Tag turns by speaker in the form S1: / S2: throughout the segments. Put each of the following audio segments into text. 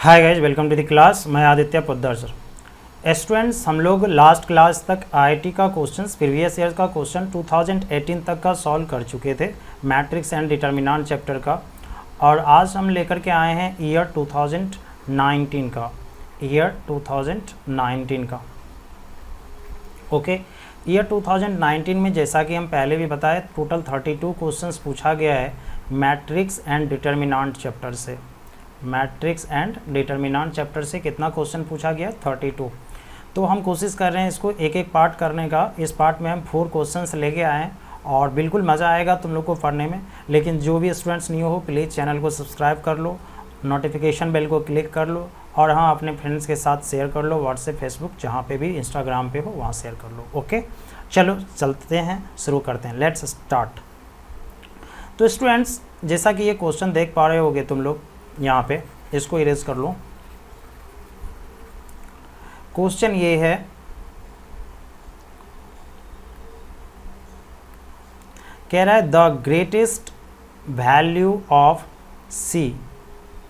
S1: Hi guys, welcome to the class. मैं Aditya Poddar sir. Students, हम लोग लास्ट क्लास तक आईआईटी का क्वेश्चन, प्रीवियस ईयर का क्वेश्चन 2018 तक का सॉल्व कर चुके थे, मैट्रिक्स एंड डिटर्मिनेंट चैप्टर का। और आज हम लेकर के आए हैं ईयर 2019 का, ईयर 2019 का। ओके, ईयर 2019 में जैसा कि हम पहले भी बताए, टोटल 32 क्वेश्चंस पूछा गया है मैट्रिक्स एंड डिटर्मिनेंट चैप्टर से। मैट्रिक्स एंड डिटर्मिनेंट चैप्टर से कितना क्वेश्चन पूछा गया? 32। तो हम कोशिश कर रहे हैं इसको एक एक पार्ट करने का। इस पार्ट में हम 4 क्वेश्चंस लेके आए हैं और बिल्कुल मज़ा आएगा तुम लोग को पढ़ने में। लेकिन जो भी स्टूडेंट्स न्यू हो, प्लीज़ चैनल को सब्सक्राइब कर लो, नोटिफिकेशन बेल को क्लिक कर लो और हाँ, अपने फ्रेंड्स के साथ शेयर कर लो, व्हाट्सएप, फेसबुक, जहाँ पे भी, इंस्टाग्राम पे हो वहाँ शेयर कर लो। ओके, चलो चलते हैं, शुरू करते हैं। Let's start. तो स्टूडेंट्स, जैसा कि ये क्वेश्चन देख पा रहे होगे तुम लोग यहाँ पे, इसको इरेज कर लो। क्वेश्चन ये है, कह रहा है the greatest value of C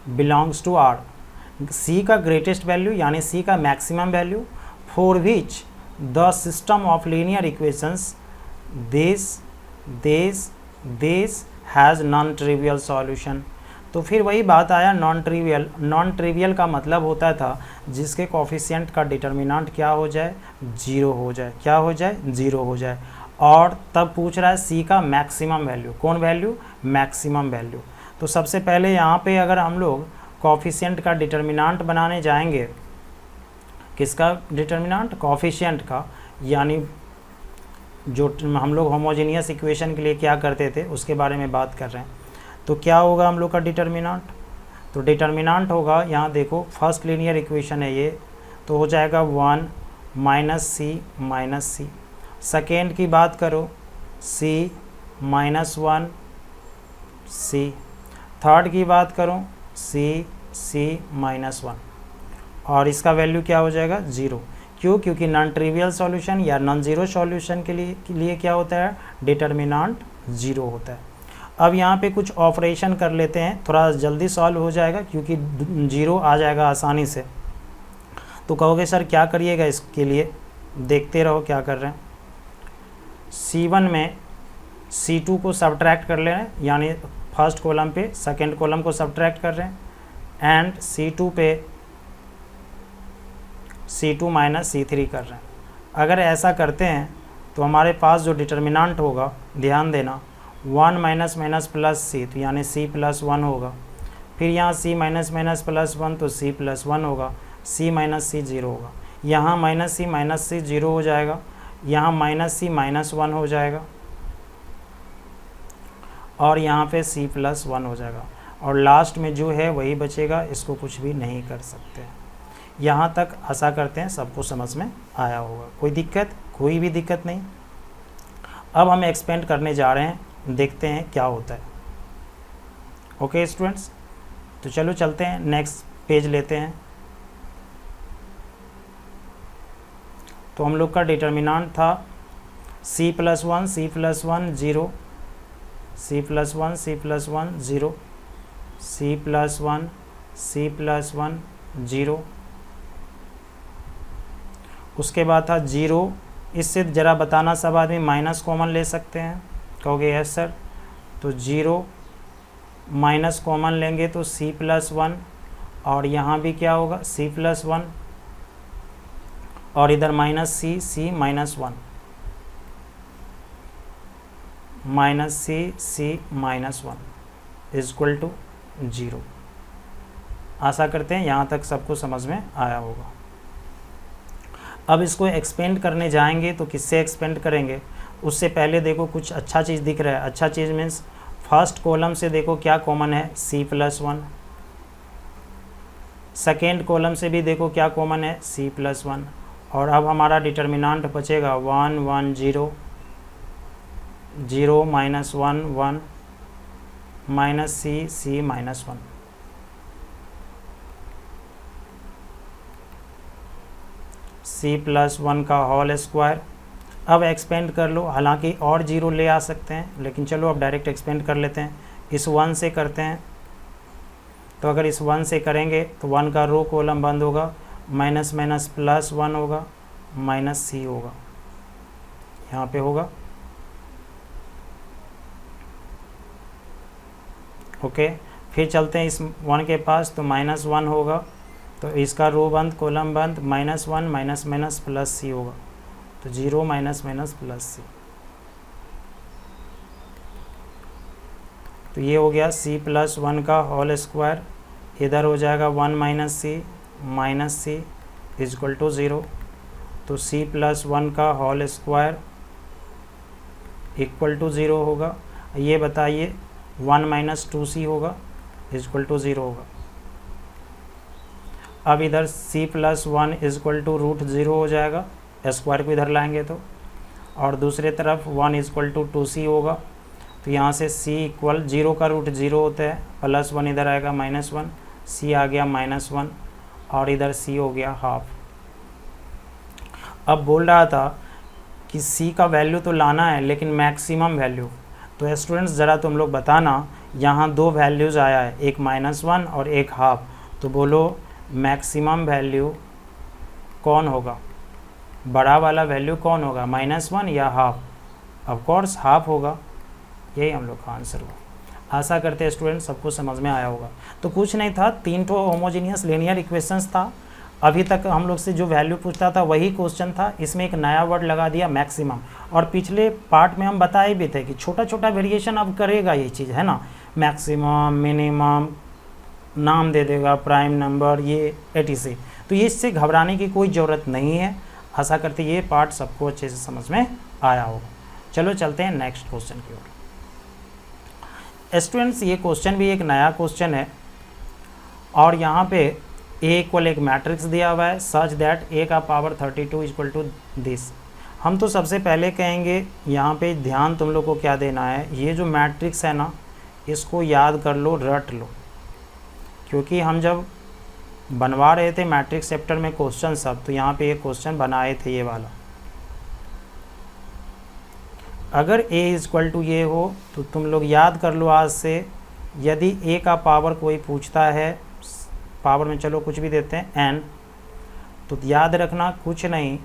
S1: belongs to R. C का ग्रेटेस्ट वैल्यू यानी सी का maximum value, for which the system of linear equations this has non trivial solution. तो फिर वही बात आया, नॉन ट्रिवियल। नॉन ट्रिवियल का मतलब होता था जिसके कोफिशिएंट का डिटर्मिनेंट क्या हो जाए? 0 हो जाए। क्या हो जाए? 0 हो जाए। और तब पूछ रहा है सी का मैक्सिमम वैल्यू। कौन वैल्यू? Maximum value. तो सबसे पहले यहाँ पे अगर हम लोग कोफिशिएंट का डिटर्मिनेंट बनाने जाएंगे, किसका डिटर्मिनेंट? कोफिशिएंट का, यानी जो हम लोग होमोजेनियस इक्वेशन के लिए क्या करते थे उसके बारे में बात कर रहे हैं। तो क्या होगा हम लोग का डिटर्मिनेंट? तो डिटर्मिनेंट होगा, यहाँ देखो, फर्स्ट लीनियर इक्वेशन है ये, तो हो जाएगा 1 माइनस सी। सेकेंड की बात करो, c माइनस 1 सी। थर्ड की बात करो, c माइनस 1। और इसका वैल्यू क्या हो जाएगा? 0। क्यों? क्योंकि नॉन ट्रिवियल सॉल्यूशन या नॉन ज़ीरो सॉल्यूशन के लिए क्या होता है? डिटर्मिनेंट 0 होता है। अब यहाँ पे कुछ ऑपरेशन कर लेते हैं, थोड़ा जल्दी सॉल्व हो जाएगा क्योंकि 0 आ जाएगा आसानी से। तो कहोगे सर क्या करिएगा इसके लिए? देखते रहो क्या कर रहे हैं। C1 में C2 को सब्ट्रैक्ट कर ले रहे हैं, यानी फर्स्ट कॉलम पे सेकंड कॉलम को सब्ट्रैक्ट कर रहे हैं, एंड C2 पे C2 माइनस C3 कर रहे हैं। अगर ऐसा करते हैं तो हमारे पास जो डिटर्मिनेंट होगा, ध्यान देना, 1 माइनस माइनस प्लस सी, तो यानी c प्लस 1 होगा। फिर यहाँ c माइनस माइनस प्लस 1, तो c प्लस 1 होगा। c माइनस सी 0 होगा। यहाँ माइनस सी 0 हो जाएगा। यहाँ माइनस सी माइनस 1 हो जाएगा। और यहाँ पे c प्लस 1 हो जाएगा। और लास्ट में जो है वही बचेगा, इसको कुछ भी नहीं कर सकते। यहाँ तक आशा करते हैं सबको समझ में आया होगा। कोई दिक्कत? कोई भी दिक्कत नहीं। अब हम एक्सपेंड करने जा रहे हैं, देखते हैं क्या होता है। ओके स्टूडेंट्स, तो चलो चलते हैं, नेक्स्ट पेज लेते हैं। तो हम लोग का डिटर्मिनेंट था c plus 1 0, c plus 1 0, c plus 1 0। उसके बाद था 0। इससे ज़रा बताना, सब आदमी माइनस कॉमन ले सकते हैं? कहोगे यस सर। तो 0 माइनस कॉमन लेंगे तो c प्लस 1, और यहाँ भी क्या होगा? c प्लस 1, और इधर minus c minus 1, minus c minus 1 equal to 0। आशा करते हैं यहाँ तक सबको समझ में आया होगा। अब इसको एक्सपेंड करने जाएंगे तो किससे एक्सपेंड करेंगे? उससे पहले देखो कुछ अच्छा चीज़ दिख रहा है। अच्छा चीज़ मीन्स फर्स्ट कॉलम से देखो क्या कॉमन है? c plus 1। सेकेंड कॉलम से भी देखो क्या कॉमन है? c plus 1। और अब हमारा डिटर्मिनेंट बचेगा 1 1 0, 0 minus 1 1, minus c minus 1। c plus 1 का होल स्क्वायर। अब एक्सपेंड कर लो, हालांकि और 0 ले आ सकते हैं, लेकिन चलो अब डायरेक्ट एक्सपेंड कर लेते हैं। इस 1 से करते हैं तो अगर इस 1 से करेंगे तो 1 का रो कॉलम बंद होगा, माइनस माइनस प्लस 1 होगा, माइनस सी होगा, यहाँ पे होगा। ओके, फिर चलते हैं इस 1 के पास, तो माइनस 1 होगा, तो इसका रो बंद कॉलम बंद, माइनस 1 माइनस माइनस प्लस सी होगा, तो 0 माइनस माइनस प्लस सी। तो ये हो गया c प्लस 1 का होल स्क्वायर, इधर हो जाएगा 1 माइनस सी इजक्वल टू 0। तो c प्लस 1 का होल स्क्वायर इक्वल टू 0 होगा। ये बताइए 1 माइनस 2c होगा इजक्वल टू 0 होगा। अब इधर c plus 1 equal to root 0 हो जाएगा, स्क्वायर को इधर लाएंगे तो, और दूसरे तरफ 1 इजक्वल टू 2c होगा। तो यहाँ से c इक्वल 0 का रूट 0 होता है, प्लस 1 इधर आएगा -1, c आ गया -1 और इधर c हो गया हाफ। अब बोल रहा था कि c का वैल्यू तो लाना है लेकिन मैक्सिमम वैल्यू। तो स्टूडेंट्स ज़रा तुम लोग बताना, यहाँ दो वैल्यूज़ आया है, एक -1 और एक हाफ, तो बोलो मैक्सिमम वैल्यू कौन होगा, बड़ा वाला वैल्यू कौन होगा, -1 या हाफ? ऑफ कोर्स हाफ होगा। यही हम लोग का आंसर हुआ। आशा करते हैं स्टूडेंट सबको समझ में आया होगा। तो कुछ नहीं था, 3 ठो होमोजीनियस लीनियर इक्वेशंस था। अभी तक हम लोग से जो वैल्यू पूछता था वही क्वेश्चन था, इसमें एक नया वर्ड लगा दिया मैक्सिमम। और पिछले पार्ट में हम बताए भी थे कि छोटा छोटा वेरिएशन अब करेगा ये चीज़, है ना, मैक्सिमम मिनिमम नाम दे देगा, प्राइम नंबर, ये etc। तो ये इससे घबराने की कोई ज़रूरत नहीं है। आशा करते ये पार्ट सबको अच्छे से समझ में आया होगा। चलो चलते हैं नेक्स्ट क्वेश्चन की ओर। स्टूडेंट्स ये क्वेश्चन भी एक नया क्वेश्चन है और यहाँ पे a इक्वल एक मैट्रिक्स दिया हुआ है सच दैट a का पावर 32 इक्वल टू दिस। हम तो सबसे पहले कहेंगे यहाँ पे ध्यान तुम लोग को क्या देना है, ये जो मैट्रिक्स है ना इसको याद कर लो, रट लो, क्योंकि हम जब बनवा रहे थे मैट्रिक्स चैप्टर में क्वेश्चन सब, तो यहाँ पे ये क्वेश्चन बनाए थे ये वाला। अगर a इक्वल टू ये हो तो तुम लोग याद कर लो आज से, यदि a का पावर कोई पूछता है, पावर में चलो कुछ भी देते हैं n, तो याद रखना कुछ नहीं,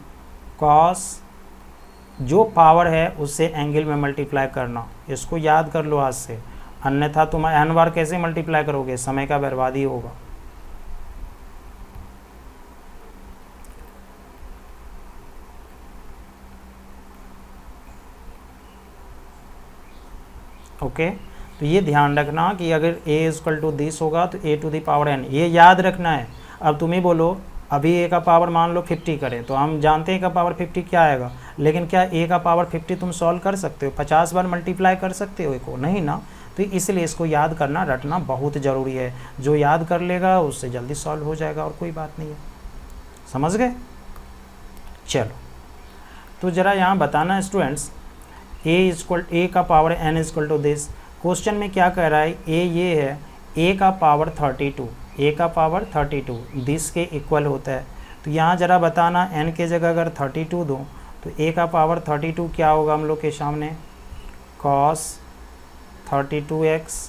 S1: cos जो पावर है उससे एंगल में मल्टीप्लाई करना, इसको याद कर लो आज से, अन्यथा तुम n बार कैसे मल्टीप्लाई करोगे, समय का बर्बादी होगा। ओके, तो ये ध्यान रखना कि अगर a इक्वल टू दिस होगा तो a to the power n, ये याद रखना है। अब तुम ही बोलो, अभी a का पावर मान लो 50 करें तो हम जानते हैं a का पावर 50 क्या आएगा, लेकिन क्या a का पावर 50 तुम सॉल्व कर सकते हो, 50 बार मल्टीप्लाई कर सकते हो को, नहीं ना। तो इसलिए इसको याद करना, रटना बहुत ज़रूरी है। जो याद कर लेगा उससे जल्दी सॉल्व हो जाएगा और कोई बात नहीं है। समझ गए? चलो तो ज़रा यहाँ बताना स्टूडेंट्स, a का power n equal to this. Question में क्या कह रहा है, a ये है, a का पावर 32, a का पावर 32 दिस के इक्वल होता है। तो यहाँ ज़रा बताना n के जगह अगर 32 दूँ तो a का पावर 32 क्या होगा हम लोग के सामने, cos 32x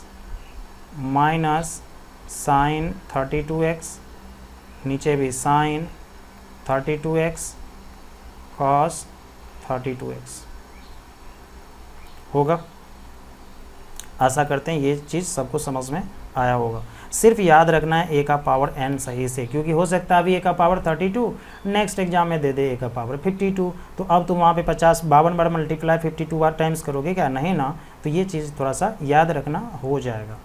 S1: minus sine 32x, नीचे भी साइन 32x cos 32x होगा। आशा करते हैं ये चीज़ सबको समझ में आया होगा। सिर्फ याद रखना है a का पावर n सही से, क्योंकि हो सकता है अभी a का पावर 32 नेक्स्ट एग्जाम में दे दे a का पावर 52, तो अब तुम वहाँ पे 52 बार मल्टीप्लाई 52 बार टाइम्स करोगे क्या, नहीं ना। तो ये चीज़ थोड़ा सा याद रखना हो जाएगा।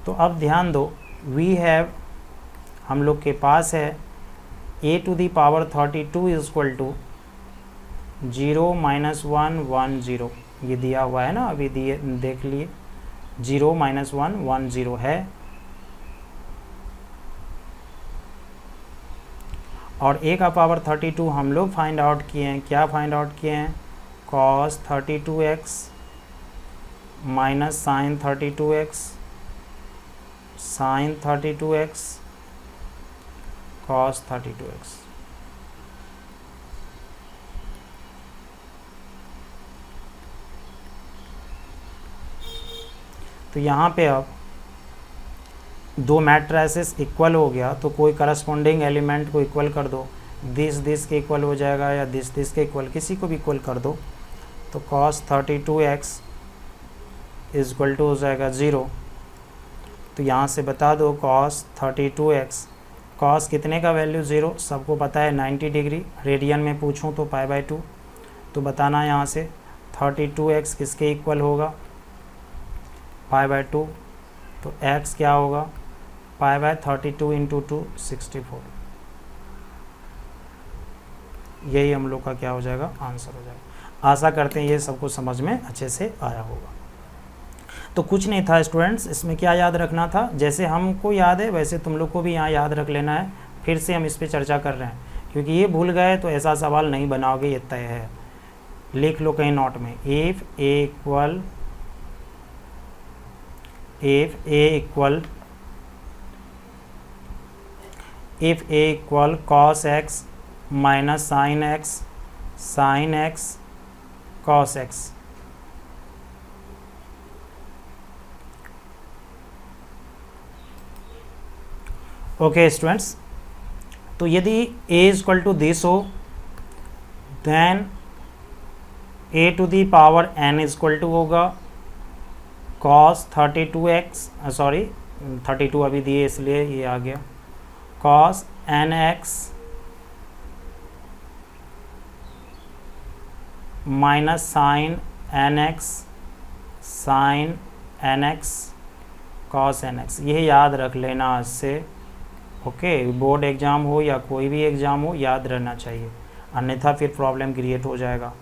S1: तो अब ध्यान दो, वी हैव, हम लोग के पास है a to the power 32 equal to 0 - 1 1 0, ये दिया हुआ है ना, अभी दिए देख लिए, 0 - 1 1 0 है। और a का पावर 32 हम लोग फाइंड आउट किए हैं, क्या फाइंड आउट किए हैं, cos 32x minus sine 32x, sine 32x cos 32x। तो यहाँ पे अब दो मैट्रिसेस इक्वल हो गया तो कोई करस्पॉन्डिंग एलिमेंट को इक्वल कर दो, दिस के इक्वल हो जाएगा या दिस के इक्वल, किसी को भी इक्वल कर दो। तो cos 32x is equal to हो जाएगा 0। तो यहाँ से बता दो cos 32x, cos कितने का वैल्यू 0, सबको पता है 90 डिग्री, रेडियन में पूछूं तो π/2। तो बताना यहाँ से 32x किसके इक्वल होगा, π/2। तो x क्या होगा, π/32 इंटू 2 64। यही हम लोग का क्या हो जाएगा, आंसर हो जाएगा। आशा करते हैं ये सबको समझ में अच्छे से आया होगा। तो कुछ नहीं था स्टूडेंट्स, इसमें क्या याद रखना था, जैसे हमको याद है वैसे तुम लोग को भी यहाँ याद रख लेना है। फिर से हम इस पर चर्चा कर रहे हैं, क्योंकि ये भूल गए तो ऐसा सवाल नहीं बनाओगे, ये तय है। लिख लो कहीं नोट में, if a equal cos x minus sin x cos x। Okay students, तो यदि a इक्वल टू दिस हो, then a to the power n equal to होगा cos 32x, सॉरी 32 अभी दिए इसलिए ये आ गया, cos nx minus sine nx cos nx। ये याद रख लेना आज से। ओके, बोर्ड एग्ज़ाम हो या कोई भी एग्ज़ाम हो, याद रहना चाहिए, अन्यथा फिर प्रॉब्लम क्रिएट हो जाएगा।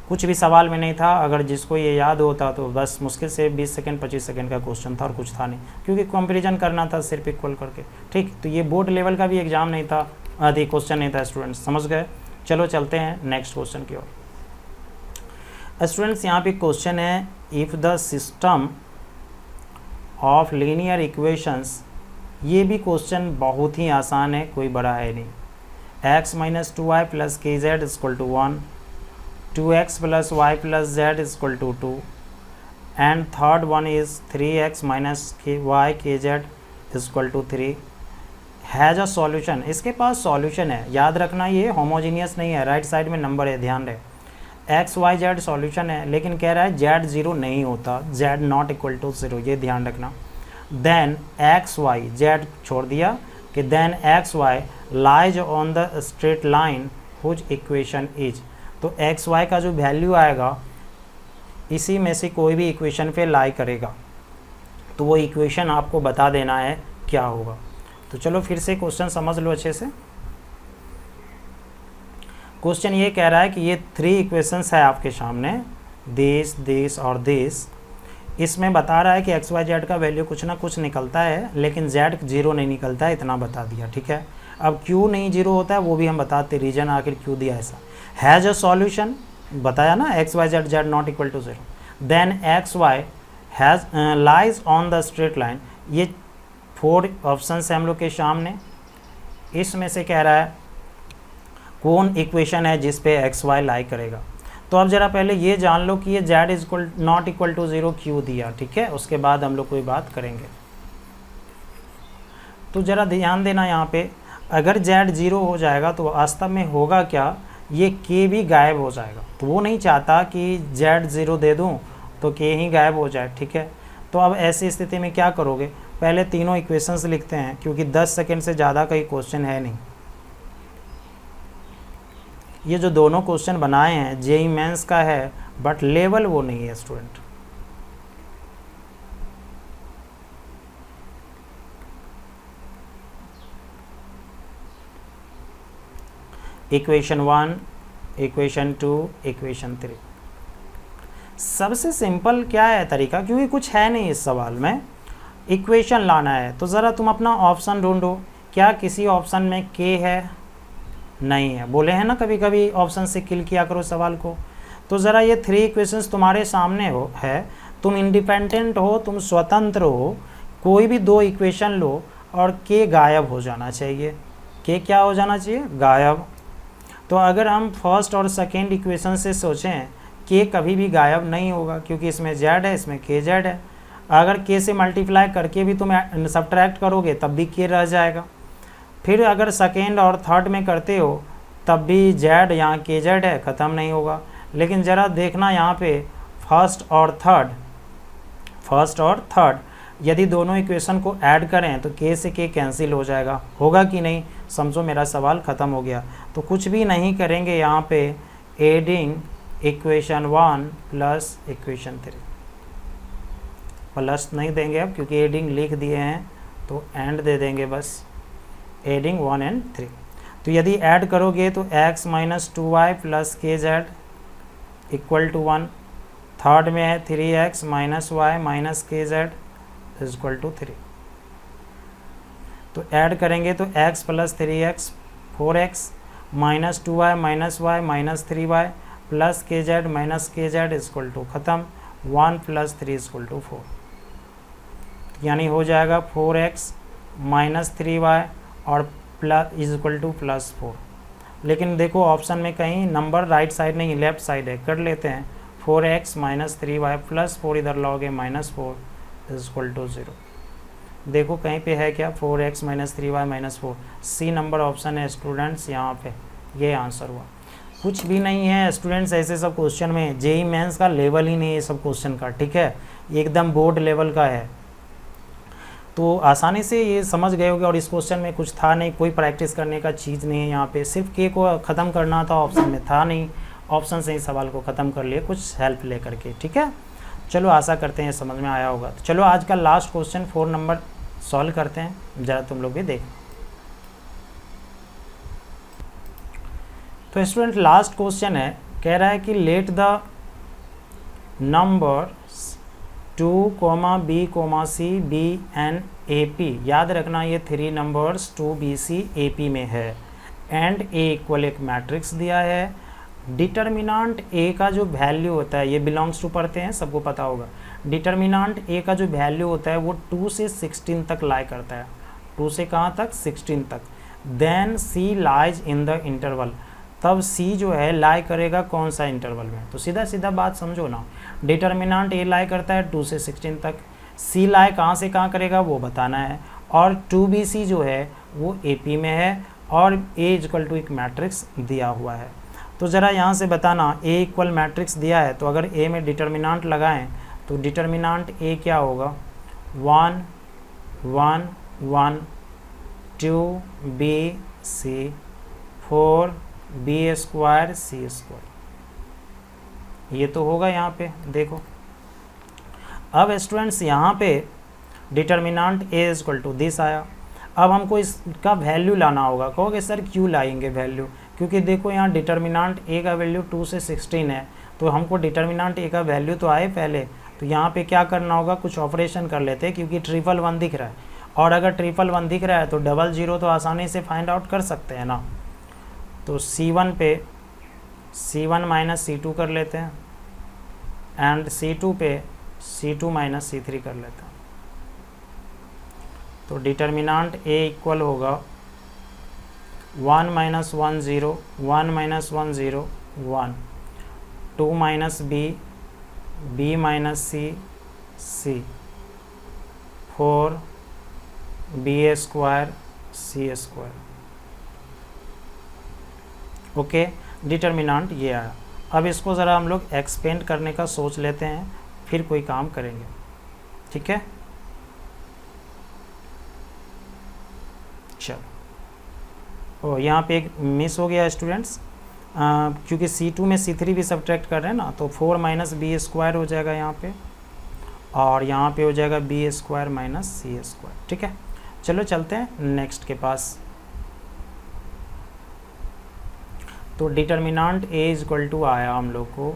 S1: कुछ भी सवाल में नहीं था, अगर जिसको ये याद होता तो बस मुश्किल से 20 सेकंड 25 सेकंड का क्वेश्चन था और कुछ था नहीं, क्योंकि कंपैरिजन करना था सिर्फ इक्वल करके। ठीक, तो ये बोर्ड लेवल का भी एग्ज़ाम नहीं था, आदि क्वेश्चन नहीं था स्टूडेंट्स, समझ गए। चलो चलते हैं नेक्स्ट क्वेश्चन की ओर। स्टूडेंट्स यहाँ पे क्वेश्चन है, if the system of linear equations, ये भी क्वेश्चन बहुत ही आसान है, कोई बड़ा है नहीं। x minus 2y plus k z equal to 1, 2x plus y plus z equal to 2, and third one is 3x minus y k z equal to 3 has a solution. इसके पास सॉल्यूशन है, याद रखना ये होमोजीनियस नहीं है, right side में number है, ध्यान रहे। एक्स वाई जेड सॉल्यूशन है, लेकिन कह रहा है जेड 0 नहीं होता, जेड नॉट इक्वल टू 0, ये ध्यान रखना। देन एक्स वाई, जेड छोड़ दिया, कि then x y lies on the straight line whose equation is. तो एक्स वाई का जो वैल्यू आएगा इसी में से कोई भी इक्वेशन पे लाई करेगा, तो वो इक्वेशन आपको बता देना है क्या होगा। तो चलो फिर से क्वेश्चन समझ लो अच्छे से। क्वेश्चन ये कह रहा है कि ये 3 इक्वेशंस है आपके सामने, दिस और दिस। इसमें बता रहा है कि एक्स वाई जेड का वैल्यू कुछ ना कुछ निकलता है, लेकिन जेड 0 नहीं निकलता है, इतना बता दिया, ठीक है। अब क्यों नहीं 0 होता है वो भी हम बताते, रीजन आखिर क्यों दिया ऐसा। हैज़ अ सॉल्यूशन बताया ना, x y z not equal to 0, then x y has lies on the straight line. ये 4 ऑप्शन है हम लोग के सामने, इसमें से कह रहा है कौन इक्वेशन है जिस पे एक्स वाई लाई करेगा। तो अब जरा पहले ये जान लो कि ये z is not equal to 0 क्यों दिया, ठीक है, उसके बाद हम लोग कोई बात करेंगे। तो जरा ध्यान देना यहाँ पे, अगर जेड 0 हो जाएगा तो वास्तव में होगा क्या, ये के भी गायब हो जाएगा। तो वो नहीं चाहता कि जेड 0 दे दूँ तो के ही गायब हो जाए, ठीक है। तो अब ऐसी स्थिति में क्या करोगे, पहले तीनों इक्वेशंस लिखते हैं, क्योंकि 10 सेकेंड से ज़्यादा का ही क्वेश्चन है नहीं। ये जो दोनों क्वेश्चन बनाए हैं जेईई मेंस का है, बट लेवल वो नहीं है स्टूडेंट। Equation 1, equation 2, equation 3। सबसे सिंपल क्या है तरीका, क्योंकि कुछ है नहीं इस सवाल में, इक्वेशन लाना है। तो ज़रा तुम अपना ऑप्शन ढूंढो, क्या किसी ऑप्शन में के है, नहीं है। बोले हैं ना कभी कभी ऑप्शन से किल किया करो सवाल को। तो ज़रा ये 3 इक्वेशंस तुम्हारे सामने है, तुम इंडिपेंडेंट हो, तुम स्वतंत्र हो, कोई भी 2 इक्वेशन लो और के गायब हो जाना चाहिए। के क्या हो जाना चाहिए, गायब। तो अगर हम फर्स्ट और सेकेंड इक्वेशन से सोचें, के कभी भी गायब नहीं होगा, क्योंकि इसमें जेड है, इसमें के जेड है। अगर के से मल्टीप्लाई करके भी तुम सब्ट्रैक्ट करोगे तब भी के रह जाएगा। फिर अगर सेकेंड और थर्ड में करते हो तब भी जेड, यहाँ के जेड है, ख़त्म नहीं होगा। लेकिन ज़रा देखना यहाँ पे फर्स्ट और थर्ड यदि दोनों इक्वेशन को ऐड करें तो के से के कैंसिल हो जाएगा, होगा कि नहीं? समझो मेरा सवाल ख़त्म हो गया। तो कुछ भी नहीं करेंगे यहाँ पे, adding equation 1 plus equation 3, plus नहीं देंगे अब क्योंकि एडिंग लिख दिए हैं, तो एंड दे देंगे बस, एडिंग 1 and 3। तो यदि ऐड करोगे तो x minus 2y plus k z equal to 1, third में है 3x minus y minus k z is equal to 3। तो ऐड करेंगे तो x plus 3x 4x minus 2y minus y minus 3y plus k z minus k z is equal to ख़त्म 1 plus 3 is equal to 4, यानी हो जाएगा 4x minus 3y और plus is equal two plus 4। लेकिन देखो option में कहीं number right side नहीं लेफ्ट साइड है, कर लेते हैं 4x माइनस 3y प्लस 4 इधर लाओगे माइनस 4 इज इक्वल टू 0। देखो कहीं पे है क्या, 4x minus 3y minus 4, C number option है स्टूडेंट्स यहाँ पे, ये आंसर हुआ। कुछ भी नहीं है स्टूडेंट्स, ऐसे सब क्वेश्चन में जेई मेंस का लेवल ही नहीं है सब क्वेश्चन का, ठीक है, ये एकदम बोर्ड लेवल का है। तो आसानी से ये समझ गए होगे। और इस क्वेश्चन में कुछ था नहीं, कोई प्रैक्टिस करने का चीज़ नहीं है, यहाँ पे सिर्फ के को ख़त्म करना था, ऑप्शन में था नहीं, ऑप्शन से ही सवाल को ख़त्म कर लिए कुछ हेल्प ले करके, ठीक है। चलो आशा करते हैं समझ में आया होगा। तो चलो आज का लास्ट क्वेश्चन 4 नंबर सॉल्व करते हैं, ज़रा तुम लोग भी देख। तो स्टूडेंट लास्ट क्वेश्चन है, कह रहा है कि let the number 2, B, C, B and AP, याद रखना ये 3 नंबर्स 2, B, C, AP में है, एंड A इक्वल एक मैट्रिक्स दिया है। डिटर्मिनांट A का जो वैल्यू होता है, ये बिलोंग्स टू पढ़ते हैं सबको पता होगा, डिटर्मिनांट A का जो वैल्यू होता है वो 2 से 16 तक लाई करता है, 2 से कहाँ तक, 16 तक। Then C lies in the interval, तब C जो है लाई करेगा कौन सा इंटरवल में। तो सीधा सीधा बात समझो ना, डिटर्मिनांट A लाई करता है 2 से 16 तक, C लाई कहाँ से कहाँ करेगा वो बताना है, और 2BC जो है वो AP में है, और A इक्वल टू एक मैट्रिक्स दिया हुआ है। तो ज़रा यहाँ से बताना, A इक्वल मैट्रिक्स दिया है तो अगर A में डिटर्मिनांट लगाएं तो डिटर्मिनांट A क्या होगा, 1 1 1 2 B C 4 B square C square, ये तो होगा यहाँ पे। देखो अब स्टूडेंट्स यहाँ पे determinant A equal to this आया, अब हमको इसका वैल्यू लाना होगा। कहोगे सर क्यों लाएंगे वैल्यू, क्योंकि देखो यहाँ डिटर्मिनांट A का वैल्यू 2 से 16 है, तो हमको डिटर्मिनांट A का वैल्यू तो आए पहले, तो यहाँ पे क्या करना होगा, कुछ ऑपरेशन कर लेते हैं, क्योंकि 111 दिख रहा है, और अगर 111 दिख रहा है तो 00 तो आसानी से फाइंड आउट कर सकते हैं ना। तो C1 पे C1 माइनस C2 कर लेते हैं, एंड C2 पे C2 माइनस C3 कर लेते हैं। तो डिटर्मिनांट A इक्वल होगा 1 minus 1 0 1 minus 1 0 1 2 minus B B minus C C 4 B square C square. Okay, determinant ये आया। अब इसको ज़रा हम लोग एक्सपेंड करने का सोच लेते हैं, फिर कोई काम करेंगे, ठीक है। चलो, यहाँ पे एक मिस हो गया स्टूडेंट्स, क्योंकि C2 में C3 भी सब्ट्रैक्ट कर रहे हैं ना, तो 4 माइनस B स्क्वायर हो जाएगा यहाँ पे, और यहाँ पे हो जाएगा B square minus C square, ठीक है। चलो चलते हैं नेक्स्ट के पास। तो डिटर्मिनांट A इक्वल टू आया हम लोग को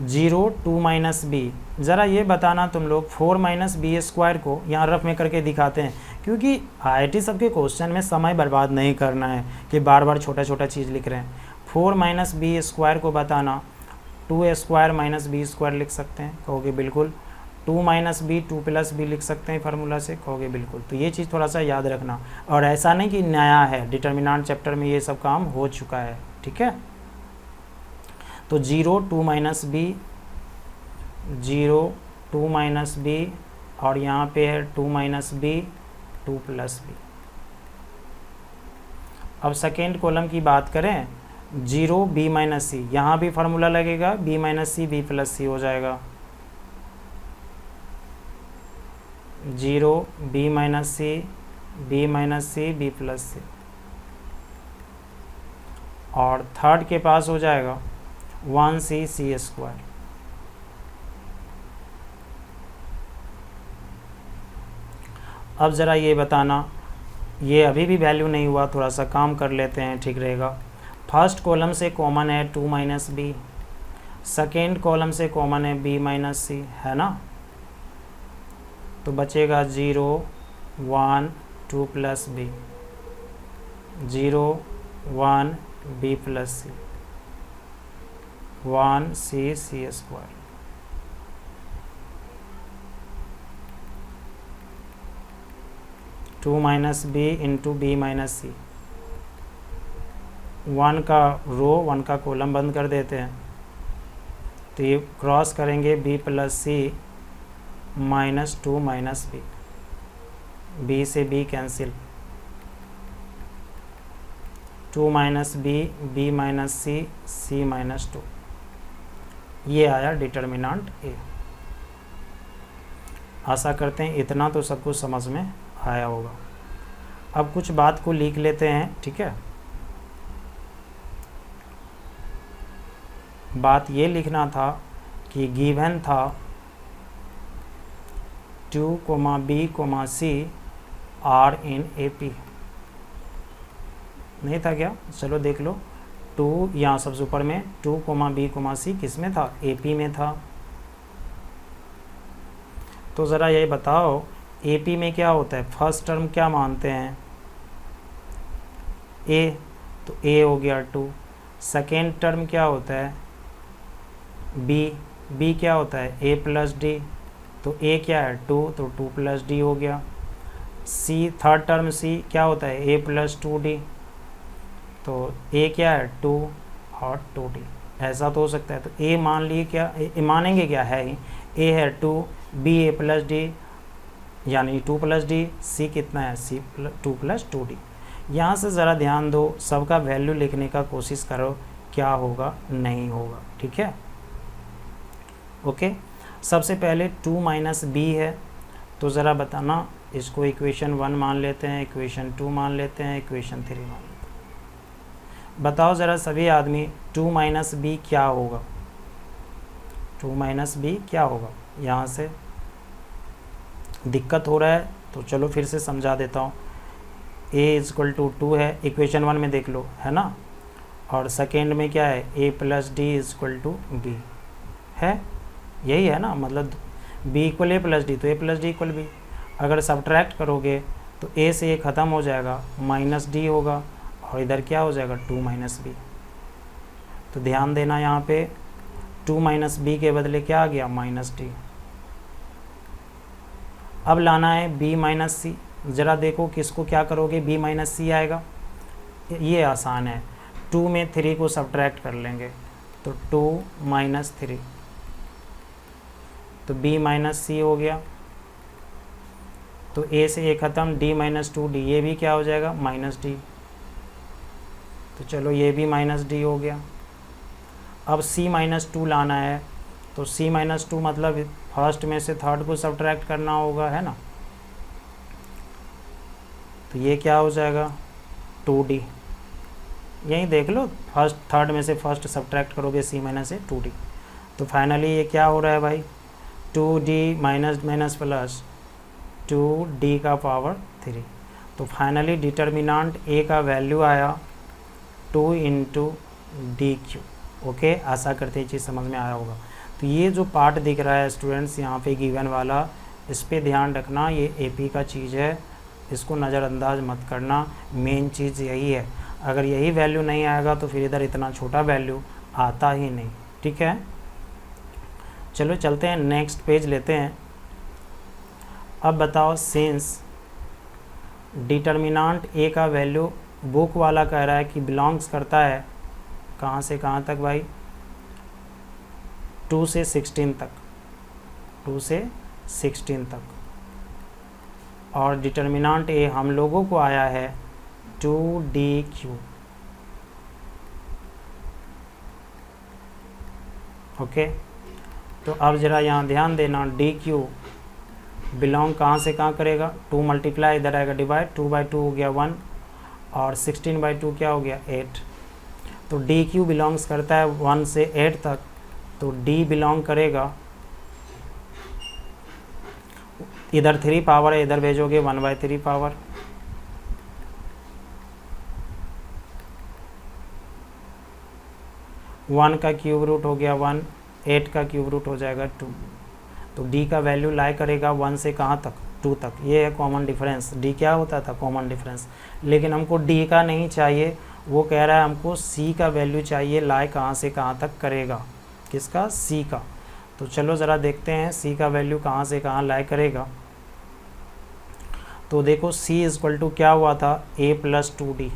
S1: 0 2 माइनस B। ज़रा ये बताना तुम लोग, 4 माइनस B स्क्वायर को यहाँ रफ में करके दिखाते हैं, क्योंकि IIT सबके क्वेश्चन में समय बर्बाद नहीं करना है कि बार बार छोटा छोटा चीज़ लिख रहे हैं। 4 माइनस B स्क्वायर को बताना 2 स्क्वायर माइनस B स्क्वायर लिख सकते हैं, कहोगे बिल्कुल। 2 माइनस B 2 प्लस B लिख सकते हैं फार्मूला से, कहोगे बिल्कुल। तो ये चीज़ थोड़ा सा याद रखना, और ऐसा नहीं कि नया है, डिटर्मिनांट चैप्टर में ये सब काम हो चुका है, ठीक है। तो 0 2 माइनस B 0 2 माइनस बी, और यहाँ पे है 2 माइनस बी 2 प्लस बी। अब सेकेंड कॉलम की बात करें, 0 बी माइनस सी, यहाँ भी फार्मूला लगेगा b minus c b plus c हो जाएगा। 0 b minus c b minus c b plus c, और थर्ड के पास हो जाएगा 1 सी सी स्क्वायर। अब ज़रा ये बताना, ये अभी भी वैल्यू नहीं हुआ, थोड़ा सा काम कर लेते हैं, ठीक रहेगा। फर्स्ट कॉलम से कॉमन है 2 माइनस बी, सेकेंड कॉलम से कॉमन है बी माइनस सी, है ना। तो बचेगा 0 1 2 plus b, 0 1 b plus c, 1 c c square. Two minus b into b minus c, 1 का रो 1 का कॉलम बंद कर देते हैं, तो ये क्रॉस करेंगे b plus c minus 2 minus b, b से b cancel, 2 minus b b minus c c minus 2, ये आया डिटर्मिनेंट ए। आशा करते हैं इतना तो सबको समझ में आया होगा। अब कुछ बात को लिख लेते हैं, ठीक है। बात ये लिखना था कि गिवन था 2, B, C are in AP, नहीं था क्या? चलो देख लो, 2 यहाँ सबसे ऊपर में 2, B, C किस में था? AP में था। तो ज़रा ये बताओ AP में क्या होता है? फर्स्ट टर्म क्या मानते हैं? A, तो A हो गया 2। सेकेंड टर्म क्या होता है? B क्या होता है? A प्लस डी, तो A क्या है? 2, तो 2 प्लस डी हो गया। C थर्ड टर्म C क्या होता है? A प्लस 2D, तो A क्या है? 2 और 2D, ऐसा तो हो सकता है। तो A मान लिए क्या, मानेंगे क्या है ही, A है 2, B A प्लस डी यानी 2 प्लस डी, C कितना है? C 2 plus 2D। यहाँ से ज़रा ध्यान दो, सबका वैल्यू लिखने का कोशिश करो, क्या होगा नहीं होगा, ठीक है। ओके, सबसे पहले 2 माइनस बी है, तो ज़रा बताना, इसको इक्वेशन 1 मान लेते हैं, इक्वेशन 2 मान लेते हैं, इक्वेशन 3 मान लेते हैं। बताओ ज़रा सभी आदमी 2 माइनस बी क्या होगा? 2 माइनस बी क्या होगा? यहाँ से दिक्कत हो रहा है तो चलो फिर से समझा देता हूँ। a इजक्वल टू 2 है, इक्वेशन 1 में देख लो, है ना। और सेकेंड में क्या है? a plus d equal to b है, यही है ना। मतलब b equal a plus d, तो a plus d equal b। अगर सब्ट्रैक्ट करोगे तो a से a ख़त्म हो जाएगा, माइनस डी होगा, और इधर क्या हो जाएगा? 2 माइनस बी। तो ध्यान देना, यहाँ पे 2 माइनस बी के बदले क्या आ गया? Minus D. अब लाना है b माइनस सी। ज़रा देखो किसको क्या करोगे? b माइनस सी आएगा, ये आसान है। 2 में 3 को सब्ट्रैक्ट कर लेंगे, तो 2 माइनस 3, तो b माइनस सी हो गया। तो a से a ख़त्म, d माइनस 2d, ये भी क्या हो जाएगा? Minus D. तो चलो ये भी माइनस डी हो गया। अब c माइनस 2 लाना है, तो c माइनस 2 मतलब फर्स्ट में से थर्ड को सब्ट्रैक्ट करना होगा, है ना। तो ये क्या हो जाएगा? 2d। यहीं देख लो, फर्स्ट थर्ड में से फर्स्ट सब्ट्रैक्ट करोगे c माइनस से 2d, तो फाइनली ये क्या हो रहा है भाई? 2d minus minus plus 2d का पावर 3। तो फाइनली डिटर्मिनेंट a का वैल्यू आया 2 इंटू डी क्यू। ओके, आशा करते हैं चीज़ समझ में आया होगा। तो ये जो पार्ट दिख रहा है स्टूडेंट्स यहाँ पे गिवन वाला, इस पे ध्यान रखना, ये AP का चीज़ है, इसको नज़रअंदाज मत करना। मेन चीज़ यही है, अगर यही वैल्यू नहीं आएगा तो फिर इधर इतना छोटा वैल्यू आता ही नहीं, ठीक है। चलो चलते हैं, नेक्स्ट पेज लेते हैं। अब बताओ, सिंस डिटर्मिनेंट A का वैल्यू बुक वाला कह रहा है कि बिलोंग्स करता है कहाँ से कहाँ तक भाई? 2 से 16 तक। 2 से 16 तक। और डिटर्मिनांट ए हम लोगों को आया है 2DQ। ओके, तो अब ज़रा यहाँ ध्यान देना, DQ बिलोंग कहाँ से कहाँ करेगा, 2 मल्टीप्लाई इधर आएगा डिवाइड, 2/2 हो गया 1 और 16/2 क्या हो गया 8। तो DQ बिलोंग्स करता है 1 से 8 तक, तो D बिलोंग करेगा, इधर 3 पावर है, इधर भेजोगे 1/3 पावर, वन का क्यूब रूट हो गया 1, 8 का क्यूब रूट हो जाएगा 2। तो D का वैल्यू लाई करेगा 1 से कहाँ तक, 2 तक। ये है कॉमन डिफरेंस। D क्या होता था, कॉमन डिफरेंस। लेकिन हमको D का नहीं चाहिए, वो कह रहा है हमको C का वैल्यू चाहिए, लाई कहाँ से कहाँ तक करेगा, किसका, C का। तो चलो ज़रा देखते हैं C का वैल्यू कहाँ से कहाँ लाई करेगा। तो देखो C इक्वल टू क्या हुआ था, A + 2D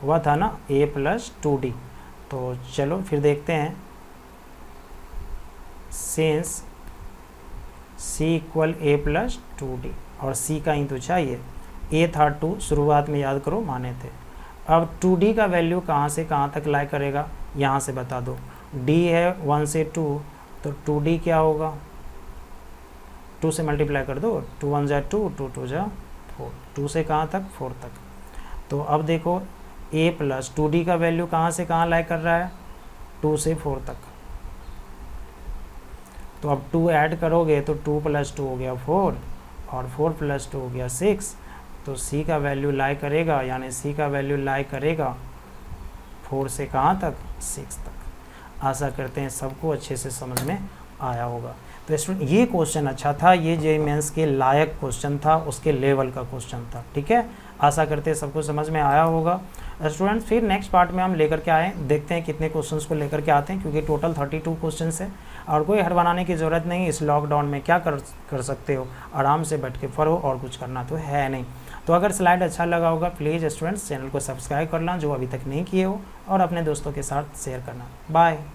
S1: हुआ था ना, A + 2D। तो चलो फिर देखते हैं, सिंस C = A + 2D और C का ही तो चाहिए, A था 2, शुरुआत में याद करो माने थे। अब 2D का वैल्यू कहाँ से कहाँ तक लाई करेगा, यहाँ से बता दो। D है 1 से 2, तो 2D क्या होगा, 2 से मल्टीप्लाई कर दो, 2 1 = 2, 2 2 = 4, 2 से कहाँ तक, 4 तक। तो अब देखो A + 2D का वैल्यू कहाँ से कहाँ लाई कर रहा है, 2 से 4 तक। तो अब 2 ऐड करोगे तो 2 + 2 हो गया 4 और 4 + 2 हो गया 6। तो C का वैल्यू लाई करेगा, यानी C का वैल्यू लाई करेगा 4 से कहाँ तक, 6 तक। आशा करते हैं सबको अच्छे से समझ में आया होगा। तो स्टूडेंट ये क्वेश्चन अच्छा था, ये JEE मेंस के लायक क्वेश्चन था, उसके लेवल का क्वेश्चन था। ठीक है, आशा करते हैं सबको समझ में आया होगा। स्टूडेंट्स फिर नेक्स्ट पार्ट में हम लेकर के आए, देखते हैं कितने क्वेश्चंस को लेकर के आते हैं, क्योंकि टोटल 32 क्वेश्चंस है और कोई हर बनाने की ज़रूरत नहीं। इस लॉकडाउन में क्या कर सकते हो, आराम से बैठ के पढ़ो, और कुछ करना तो है नहीं। तो अगर स्लाइड अच्छा लगा होगा प्लीज़ स्टूडेंट्स चैनल को सब्सक्राइब करना जो अभी तक नहीं किए हो, और अपने दोस्तों के साथ शेयर करना। बाय।